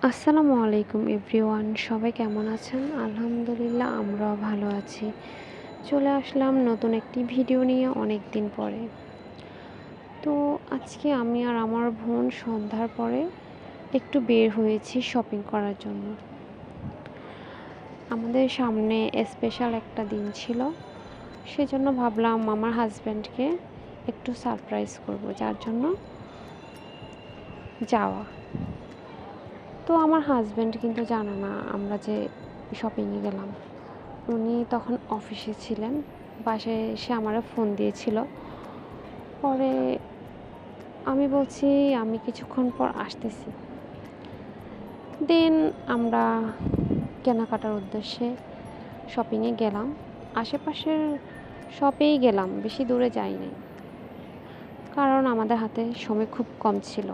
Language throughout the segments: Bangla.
আসসালামু আলাইকুম এভরিওয়ান, সবাই কেমন আছেন? আলহামদুলিল্লাহ আমরাও ভালো আছি। চলে আসলাম নতুন একটি ভিডিও নিয়ে অনেক দিন পরে। তো আজকে আমি আর আমার বোন সন্ধ্যার পরে একটু বের হয়েছি শপিং করার জন্য। আমাদের সামনে স্পেশাল একটা দিন ছিল, সেজন্য ভাবলাম আমার হাজব্যান্ডকে একটু সারপ্রাইজ করব, যার জন্য যাওয়া। তো আমার হাজব্যান্ড কিন্তু জানে না আমরা যে শপিংয়ে গেলাম। উনি তখন অফিসে ছিলেন। বাসায় এসে আমারে ফোন দিয়েছিল। পরে আমি বলছি আমি কিছুক্ষণ পর আসতেছি। দেন আমরা কেনাকাটার উদ্দেশ্যে শপিংয়ে গেলাম। আশেপাশের শপেই গেলাম, বেশি দূরে যাই নাই, কারণ আমাদের হাতে সময় খুব কম ছিল।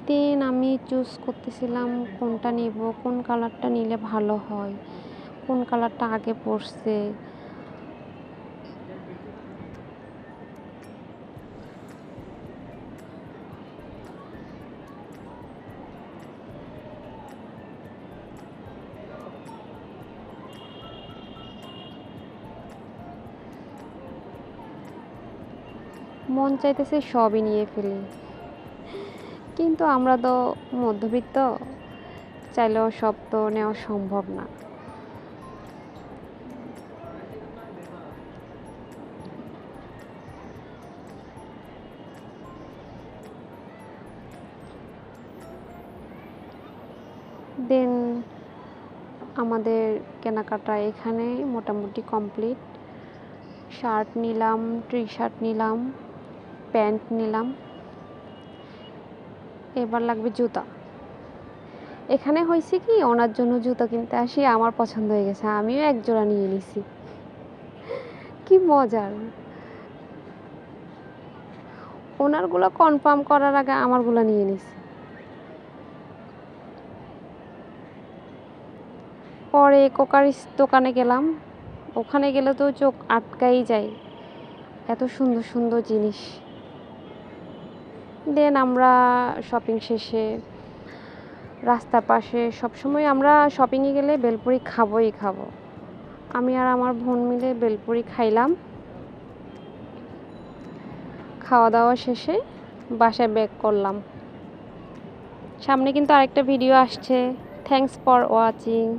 দেন আমি চুজ করতেছিলাম কোনটা নেব, কোন কালারটা নিলে ভালো হয়, কোন কালারটা আগে পড়ছে। মন চাইতেছে সবই নিয়ে ফেলি, কিন্তু আমরা তো মধ্যবিত্ত, চাইলেও সব তো নেওয়া সম্ভব না। দেন আমাদের কেনাকাটা এখানে মোটামুটি কমপ্লিট। শার্ট নিলাম, টি শার্ট নিলাম, প্যান্ট নিলাম। এবার লাগবে জুতা। এখানে হয়েছে কি, ওনার জন্য জুতা কিনতে আসি, আমার পছন্দ হয়ে গেছে, আমিও এক জোড়া নিয়ে নিছি। কি মজার! ওনারগুলো কনফার্ম করার আগে আমারগুলো নিয়ে নিছি। পরে কোকারিস দোকানে গেলাম। ওখানে গেলে তো চোখ আটকাই যায়, এত সুন্দর সুন্দর জিনিস। দেন আমরা শপিং শেষে রাস্তার পাশে, সবসময় আমরা শপিংয়ে গেলে বেলপুরি খাবোই খাবো। আমি আর আমার বোন মিলে বেলপুরি খাইলাম। খাওয়া দাওয়া শেষে বাসায় ব্যাক করলাম। সামনে কিন্তু আরেকটা ভিডিও আসছে। Thanks for watching.